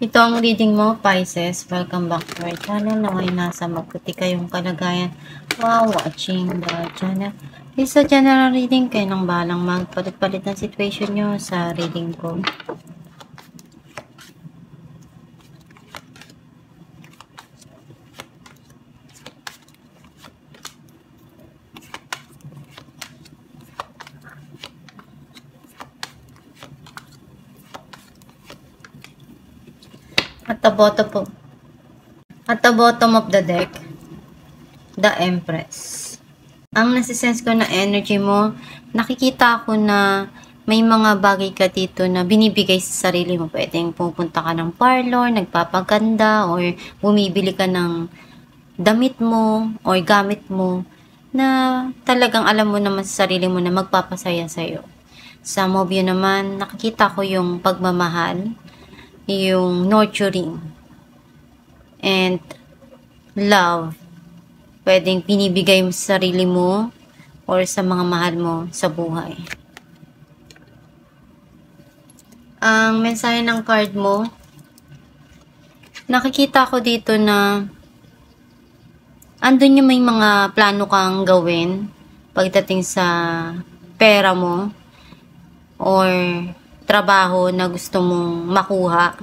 Ito ang reading mo, Pisces. Welcome back to our channel. Naway nasa mabuti kayong kalagayan. Wow, watching the channel. This is a general reading. Kayo nang balang magpalit-palit ng situation nyo sa reading ko. At the bottom of the deck, the Empress. Ang nasisense ko na energy mo, nakikita ko na may mga bagay ka dito na binibigay sa sarili mo. Pwedeng pupunta ka ng parlor, nagpapaganda, or bumibili ka ng damit mo or gamit mo na talagang alam mo naman sa sarili mo na magpapasaya sa'yo. Sa Mobyo naman, nakikita ko yung pagmamahal, yung nurturing, and love. Pwedeng pinibigay mo sa sarili mo or sa mga mahal mo sa buhay. Ang mensahe ng card mo, nakikita ko dito na andun yung may mga plano kang gawin pagdating sa pera mo or trabaho na gusto mong makuha.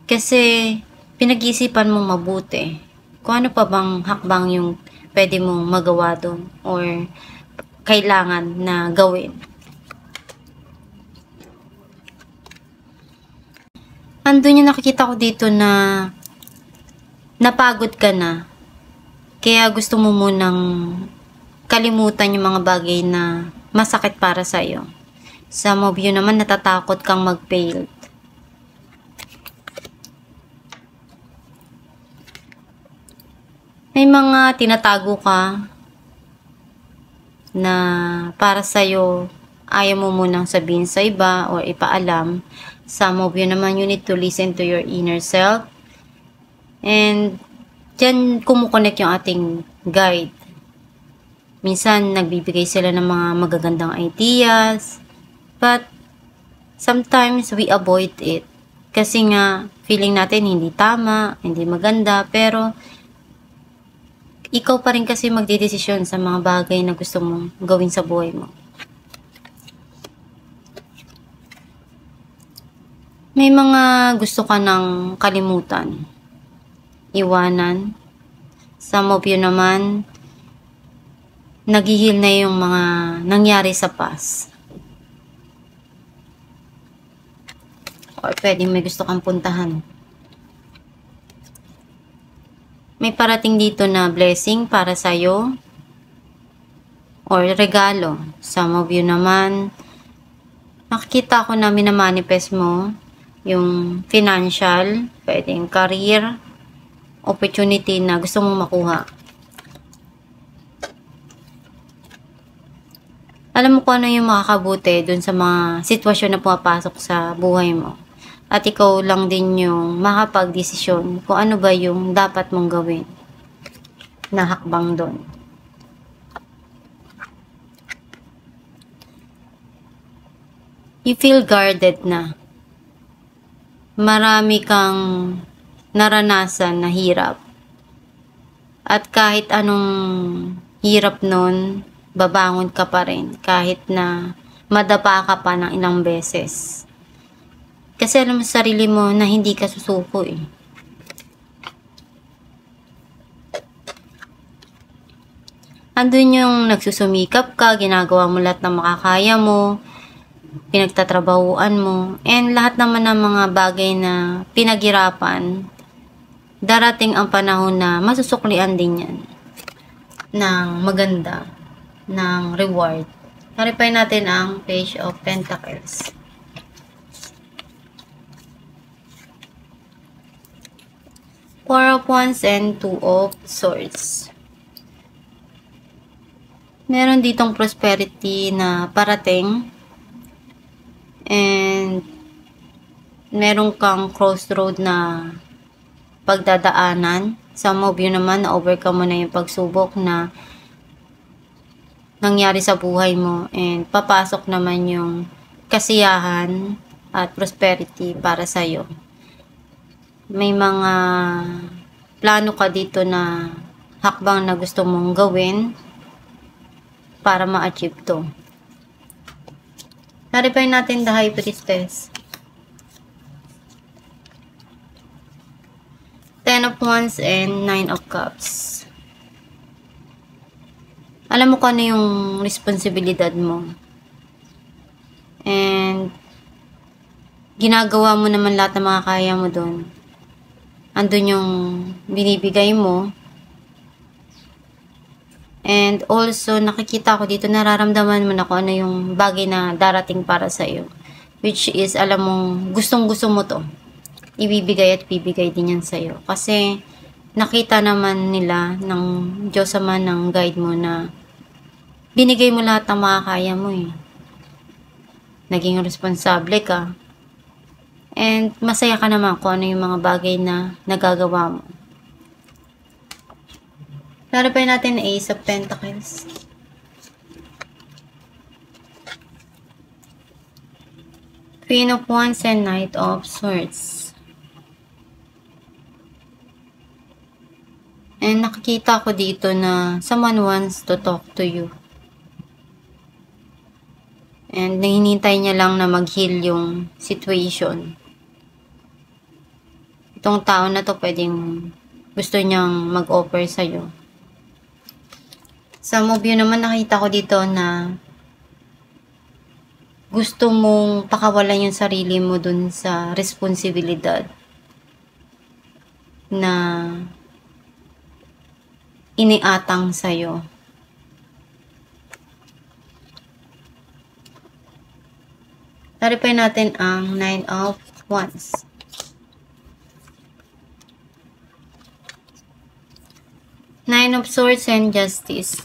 Kasi pinag-iisipan mong mabuti kung ano pa bang hakbang yung pwede mong magawa doon or kailangan na gawin. Andun yung nakikita ko dito na napagod ka na. Kaya gusto mo munang kalimutan yung mga bagay na masakit para sa'yo. Sa Mobyo naman, natatakot kang mag-fail. May mga tinatago ka na para sa'yo, ayaw mo munang sabihin sa iba or ipaalam. Sa Mobyo naman, you need to listen to your inner self. And dyan kumukonek yung ating guide. Minsan, nagbibigay sila ng mga magagandang ideas. But, sometimes we avoid it. Kasi nga, feeling natin hindi tama, hindi maganda, pero ikaw pa rin kasi magdedesisyon sa mga bagay na gusto mong gawin sa buhay mo. May mga gusto ka ng kalimutan, iwanan. Sa Mobyo naman, naghihil na yung mga nangyari sa past. Or pwedeng may gusto kang puntahan. May parating dito na blessing para sa'yo. Or regalo. Sa Mobyo naman, nakikita ko na minamanifest mo yung financial, pwedeng career, opportunity na gusto mong makuha. Alam mo kung ano yung makakabuti dun sa mga sitwasyon na pumapasok sa buhay mo. At ikaw lang din yung makapag-desisyon kung ano ba yung dapat mong gawin na hakbang doon. You feel guarded na. Marami kang naranasan na hirap. At kahit anong hirap nun, babangon ka pa rin. Kahit na madapa ka pa ng ilang beses. Kasi alam mo sa sarili mo na hindi ka susuko eh. Andun yung nagsusumikap ka, ginagawa mo lahat ng makakaya mo, pinagtatrabahuan mo, and lahat naman ng mga bagay na pinaghirapan, darating ang panahon na masusuklian din yan ng maganda, ng reward. Clarify natin ang Page of Pentacles. Four of Wands and Two of Swords. Meron ditong prosperity na parating. And meron kang crossroad na pagdadaanan. Sa Mobyo naman, na-overcome mo na yung pagsubok na nangyari sa buhay mo. And papasok naman yung kasiyahan at prosperity para sa'yo. may mga plano ka dito na hakbang na gusto mong gawin para ma-achieve to. Clarify natin the High Priestess. Ten of Wands and Nine of Cups. Alam mo kung ano yung responsibilidad mo. And ginagawa mo naman lahat ng mga kaya mo doon. Andun yung binibigay mo. And also, nakikita ko dito, nararamdaman mo na kung ano yung bagay na darating para sa'yo. Which is, alam mong gustong-gusto mo to. Ibibigay at bibigay din yan sa'yo. Kasi, nakita naman nila ng Diyos Ama, ng guide mo na binigay mo lahat ng makakaya mo eh. Naging responsable ka. And masaya ka naman kung ano yung mga bagay na nagagawa mo. Clarify natin na Ace of Pentacles. Queen of Wands and Knight of Swords. And nakikita ko dito na someone wants to talk to you. And hinihintay niya lang na mag-heal yung situation. Itong tao na to pwedeng gusto niyang mag-offer sa'yo. Sa move yun naman nakita ko dito na gusto mong pakawalan yung sarili mo dun sa responsibilidad na iniatang sa'yo. Clarify natin ang Nine of Wands. Nine of Swords and Justice.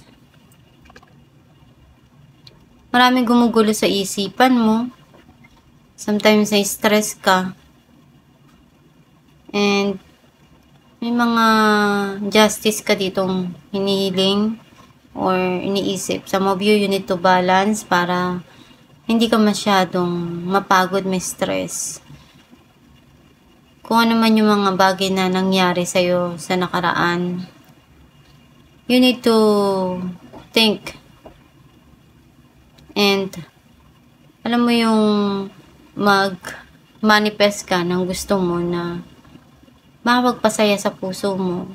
Maraming gumugulo sa isipan mo. Sometimes ay stress ka. And may mga justice ka ditong hinihiling or iniisip. Some of you need to balance para hindi ka masyadong mapagod, may stress. Kung ano man yung mga bagay na nangyari sa'yo sa nakaraan, you need to think. And, alam mo yung mag-manifest ka ng gusto mo na makapagpasaya sa puso mo.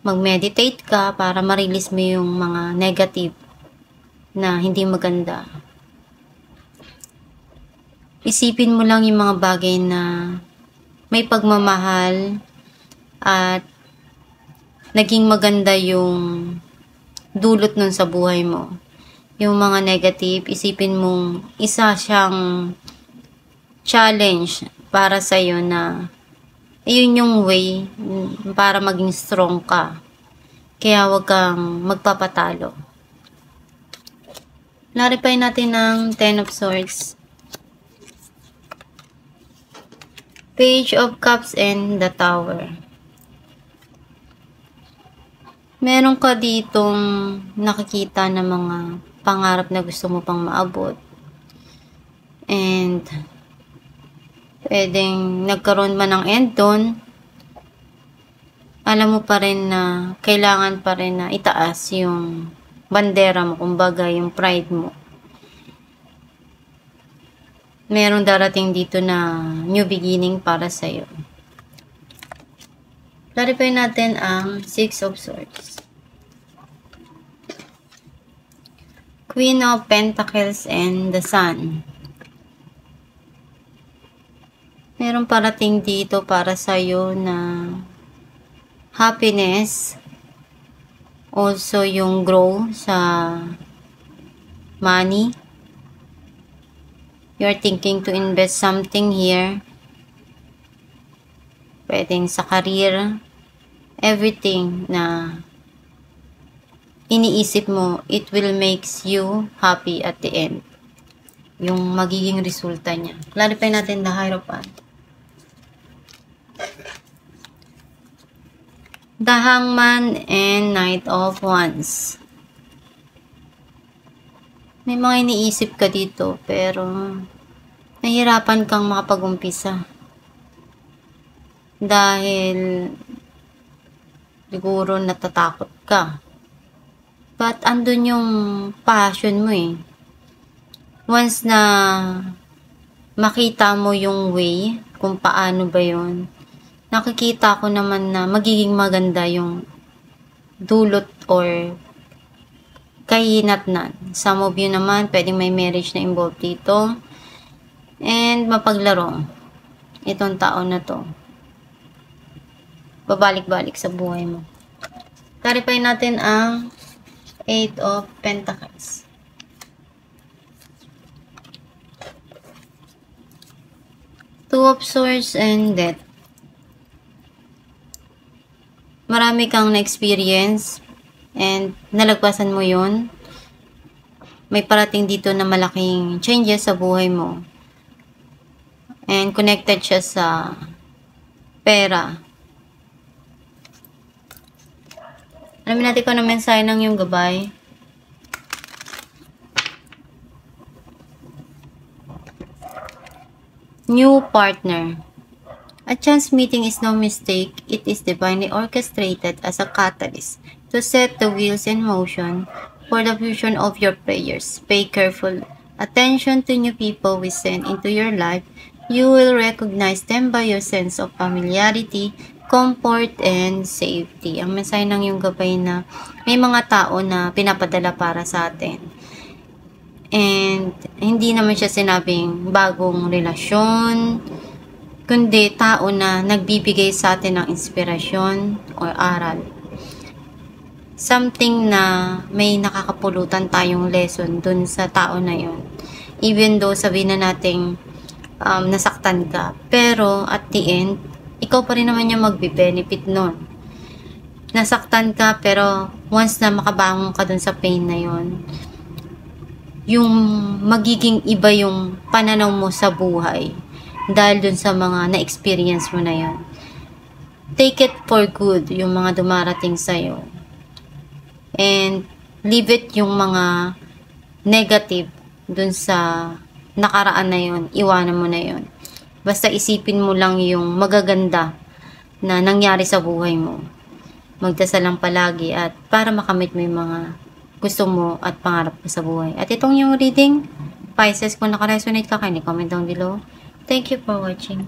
Mag-meditate ka para ma-release mo yung mga negative na hindi maganda. Isipin mo lang yung mga bagay na may pagmamahal at naging maganda yung dulot nun sa buhay mo. Yung mga negative, isipin mong isa siyang challenge para sa'yo na yun yung way para maging strong ka. Kaya wag kang magpapatalo. Clarify natin ang Ten of Swords. Page of Cups and the Tower. Meron ka ditong nakikita na mga pangarap na gusto mo pang maabot. And pwedeng nagkaroon man ng end doon, alam mo pa rin na kailangan pa rin na itaas yung bandera mo, kumbaga yung pride mo. Merong darating dito na new beginning para sa'yo. Clarify natin ang Six of Swords. Queen of Pentacles and the Sun. Merong parating dito para sa'yo na happiness. Also yung grow sa money. You're thinking to invest something here. Pwedeng sa career. Everything na iniisip mo, it will makes you happy at the end. Yung magiging resulta niya. Clarify natin the Hierophant. The Hangman and Knight of Wands. May mga iniisip ka dito, pero nahihirapan kang makapag-umpisa. dahil siguro natatakot ka. But andun yung passion mo eh. Once na makita mo yung way kung paano ba yun, nakikita ko naman na magiging maganda yung dulot or kahinatnan. Some of you naman, pwedeng may marriage na involved dito. And mapaglaro. Itong tao na to. Babalik-balik sa buhay mo. Clarify natin ang 8 of Pentacles. Two of Swords and Death. Marami kang na-experience and nalagpasan mo yun. May parating dito na malaking changes sa buhay mo. And connected siya sa pera. Alamin natin kung ano mensahe ng yung gabay. New partner. A chance meeting is no mistake. It is divinely orchestrated as a catalyst to set the wheels in motion for the fusion of your prayers. Pay careful attention to new people we send into your life. You will recognize them by your sense of familiarity, comfort, and safety. Ang mensahe ng yung gabay na may mga tao na pinapadala para sa atin. And hindi naman siya sinabing bagong relasyon, kundi tao na nagbibigay sa atin ng inspirasyon o aral. Something na may nakakapulutan tayong lesson dun sa tao na yun. Even though sabihin na nating nasaktan ka, pero at the end, ikaw pa rin naman yung magbe-benefit nun. Nasaktan ka, pero once na makabangon ka dun sa pain na yun, yung magiging iba yung pananaw mo sa buhay dahil dun sa mga na-experience mo na yun. Take it for good yung mga dumarating sa'yo. And leave it yung mga negative dun sa nakaraan na yun. Iwanan mo na yun. Basta isipin mo lang yung magaganda na nangyari sa buhay mo. Magdasal lang palagi at para makamit mo yung mga gusto mo at pangarap mo sa buhay. At itong yung reading, Pisces, kung nakaresonate ka, kindly comment down below. Thank you for watching.